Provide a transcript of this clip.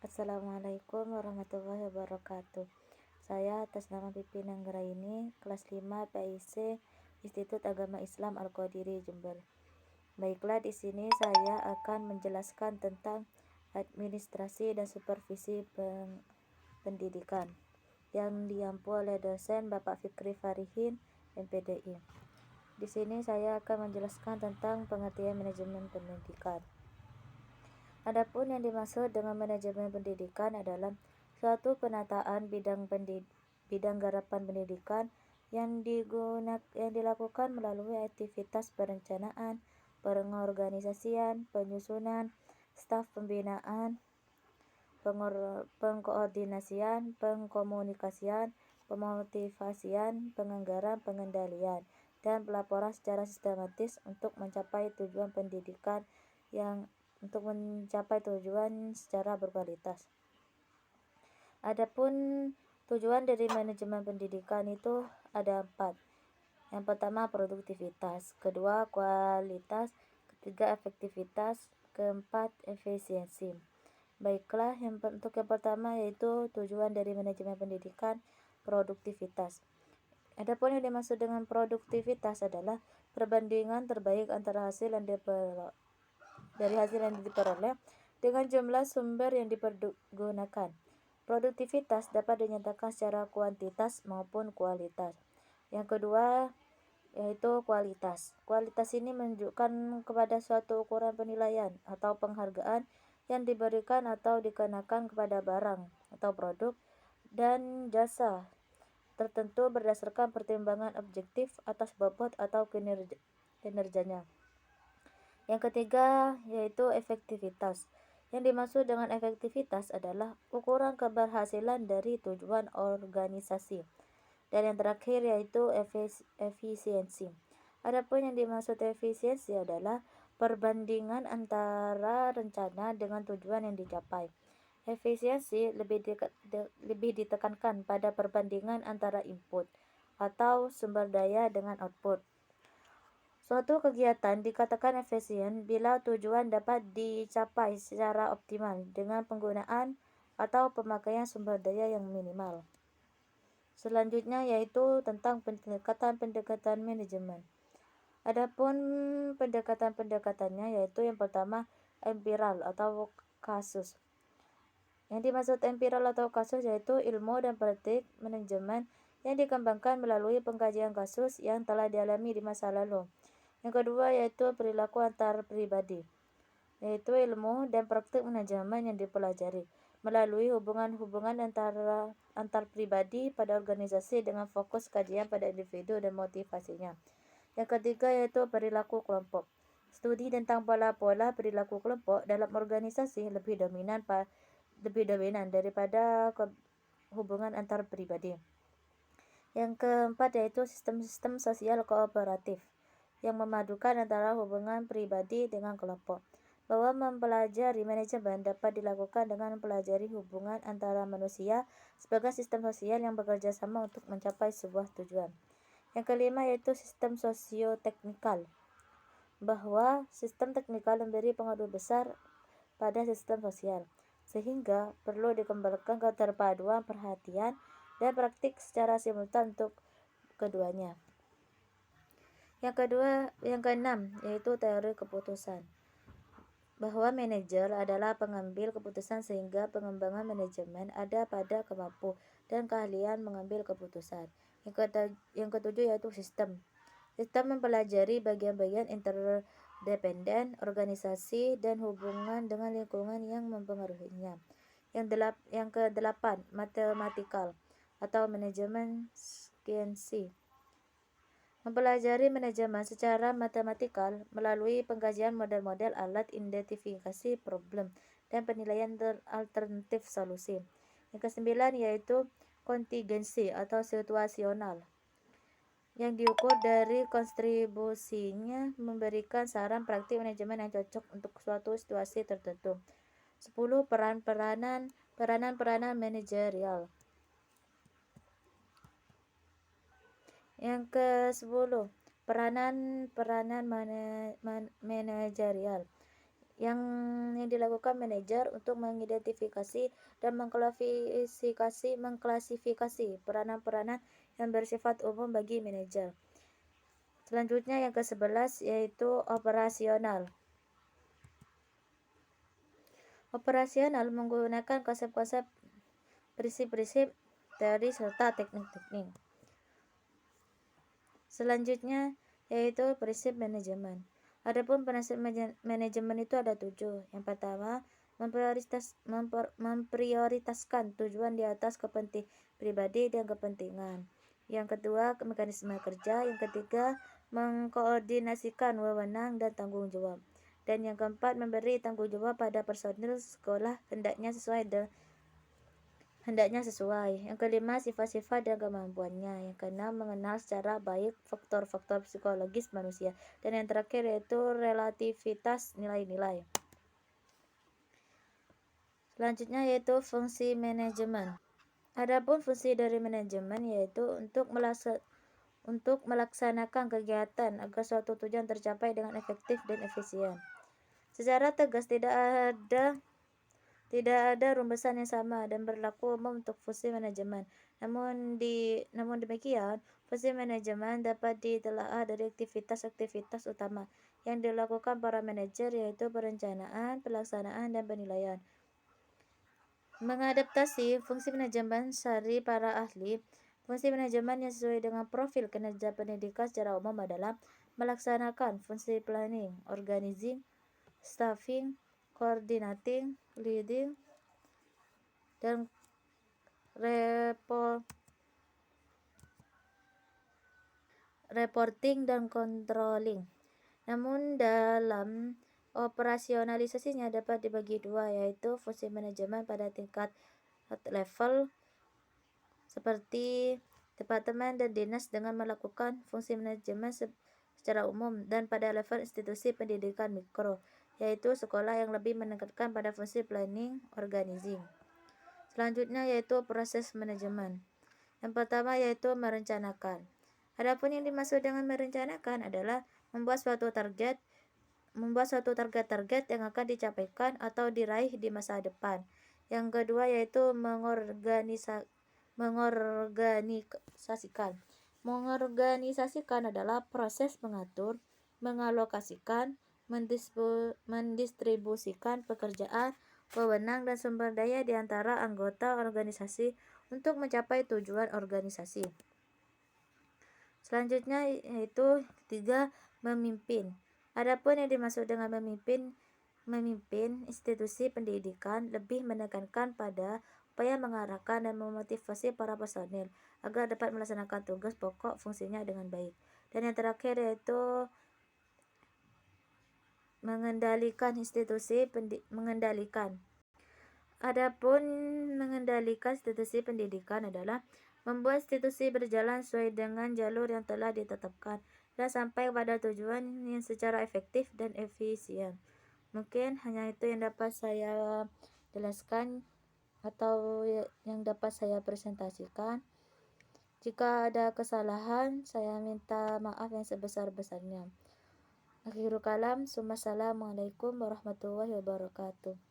Assalamualaikum warahmatullahi wabarakatuh. Saya atas nama Pipin Anggraini, kelas 5 PIC Institut Agama Islam Al-Qadiri Jember. Baiklah, di sini saya akan menjelaskan tentang administrasi dan supervisi pendidikan yang diampu oleh dosen Bapak Fikri Farihin, MPDI. Di sini saya akan menjelaskan tentang pengertian manajemen pendidikan. Adapun yang dimaksud dengan manajemen pendidikan adalah suatu penataan bidang garapan pendidikan yang dilakukan melalui aktivitas perencanaan, pengorganisasian, penyusunan, staf pembinaan, pengkoordinasian, pengkomunikasian, pemotivasian, penganggaran, pengendalian, dan pelaporan secara sistematis untuk mencapai tujuan secara berkualitas. Adapun tujuan dari manajemen pendidikan itu ada 4. Yang pertama produktivitas, kedua kualitas, ketiga efektivitas, keempat efisiensi. Baiklah, untuk yang pertama yaitu tujuan dari manajemen pendidikan, produktivitas. Adapun yang dimaksud dengan produktivitas adalah perbandingan terbaik antara hasil yang diperoleh dengan jumlah sumber yang dipergunakan. Produktivitas dapat dinyatakan secara kuantitas maupun kualitas. Yang kedua yaitu kualitas. Kualitas ini menunjukkan kepada suatu ukuran penilaian atau penghargaan yang diberikan atau dikenakan kepada barang atau produk dan jasa tertentu berdasarkan pertimbangan objektif atas bobot atau kinerjanya. Yang ketiga yaitu efektivitas. Yang dimaksud dengan efektivitas adalah ukuran keberhasilan dari tujuan organisasi. Dan yang terakhir yaitu efisiensi. Adapun yang dimaksud efisiensi adalah perbandingan antara rencana dengan tujuan yang dicapai. Efisiensi lebih ditekankan pada perbandingan antara input atau sumber daya dengan output. Suatu kegiatan dikatakan efisien bila tujuan dapat dicapai secara optimal dengan penggunaan atau pemakaian sumber daya yang minimal. Selanjutnya yaitu tentang pendekatan manajemen. Adapun pendekatannya yaitu yang pertama empiral atau kasus. Yang dimaksud empiral atau kasus yaitu ilmu dan praktik manajemen yang dikembangkan melalui pengkajian kasus yang telah dialami di masa lalu. Yang kedua yaitu perilaku antar pribadi, yaitu ilmu dan praktik manajemen yang dipelajari melalui hubungan antar pribadi pada organisasi dengan fokus kajian pada individu dan motivasinya. Yang ketiga yaitu perilaku kelompok. Studi tentang pola-pola perilaku kelompok dalam organisasi lebih dominan daripada hubungan antar pribadi. Yang keempat yaitu sistem-sistem sosial kooperatif yang memadukan antara hubungan pribadi dengan kelompok. Bahwa mempelajari manajemen dapat dilakukan dengan mempelajari hubungan antara manusia sebagai sistem sosial yang bekerja sama untuk mencapai sebuah tujuan. Yang kelima yaitu sistem sosioteknikal. Bahwa sistem teknikal memberi pengaruh besar pada sistem sosial, sehingga perlu dikembangkan keterpaduan perhatian dan praktik secara simultan untuk keduanya. Yang keenam yaitu teori keputusan. Bahwa manajer adalah pengambil keputusan sehingga pengembangan manajemen ada pada kemampu dan keahlian mengambil keputusan. Yang ketujuh yaitu sistem. Sistem mempelajari bagian-bagian interdependen organisasi dan hubungan dengan lingkungan yang mempengaruhinya. Yang kedelapan matematikal atau manajemen sainsi. Mempelajari manajemen secara matematikal melalui pengkajian model-model alat identifikasi problem dan penilaian alternatif solusi. Yang kesembilan yaitu kontingensi atau situasional, yang diukur dari kontribusinya memberikan saran praktik manajemen yang cocok untuk suatu situasi tertentu. 10. Peranan manajerial. Yang ke-10 peranan manajerial, yang dilakukan manajer untuk mengidentifikasi dan mengklasifikasi peranan-peranan yang bersifat umum bagi manajer. Selanjutnya yang ke-11 yaitu operasional. Operasional menggunakan konsep-konsep, prinsip-prinsip, teori serta teknik-teknik. Selanjutnya yaitu prinsip manajemen. Adapun prinsip manajemen itu ada 7. Yang pertama, memprioritaskan tujuan di atas kepentingan pribadi dan kepentingan. Yang kedua, mekanisme kerja. Yang ketiga, mengkoordinasikan wewenang dan tanggung jawab. Dan yang keempat, memberi tanggung jawab pada personil sekolah hendaknya sesuai. Yang kelima, sifat-sifat dan kemampuannya. Yang keenam, mengenal secara baik faktor-faktor psikologis manusia. Dan yang terakhir yaitu relativitas nilai-nilai. Selanjutnya yaitu fungsi manajemen. Adapun fungsi dari manajemen yaitu untuk melaksanakan kegiatan agar suatu tujuan tercapai dengan efektif dan efisien. Secara tegas tidak ada rumusan yang sama dan berlaku umum untuk fungsi manajemen. Namun demikian, fungsi manajemen dapat ditelaah dari aktivitas-aktivitas utama yang dilakukan para manajer, yaitu perencanaan, pelaksanaan, dan penilaian. Mengadaptasi fungsi manajemen sari para ahli. Fungsi manajemen yang sesuai dengan profil kinerja pendidikan secara umum adalah melaksanakan fungsi planning, organizing, staffing, coordinating, leading, dan reporting dan controlling. Namun dalam operasionalisasinya dapat dibagi dua, yaitu fungsi manajemen pada tingkat level seperti departemen dan dinas dengan melakukan fungsi manajemen secara umum, dan pada level institusi pendidikan mikro, yaitu sekolah yang lebih menekankan pada fungsi planning, organizing. Selanjutnya yaitu proses manajemen. Yang pertama yaitu merencanakan. Adapun yang dimaksud dengan merencanakan adalah membuat suatu target yang akan dicapaikan atau diraih di masa depan. Yang kedua yaitu mengorganisasikan. Mengorganisasikan adalah proses mengatur, mengalokasikan, mendistribusikan pekerjaan, wewenang, dan sumber daya di antara anggota organisasi untuk mencapai tujuan organisasi. Selanjutnya yaitu ketiga, memimpin. Adapun yang dimaksud dengan memimpin institusi pendidikan lebih menekankan pada upaya mengarahkan dan memotivasi para personil agar dapat melaksanakan tugas pokok fungsinya dengan baik. Dan yang terakhir yaitu mengendalikan institusi mengendalikan. Adapun mengendalikan institusi pendidikan adalah membuat institusi berjalan sesuai dengan jalur yang telah ditetapkan dan sampai pada tujuan yang secara efektif dan efisien. Mungkin hanya itu yang dapat saya jelaskan atau yang dapat saya presentasikan. Jika ada kesalahan, saya minta maaf yang sebesar-besarnya. Akhirul kalam, Assalamualaikum warahmatullahi wabarakatuh.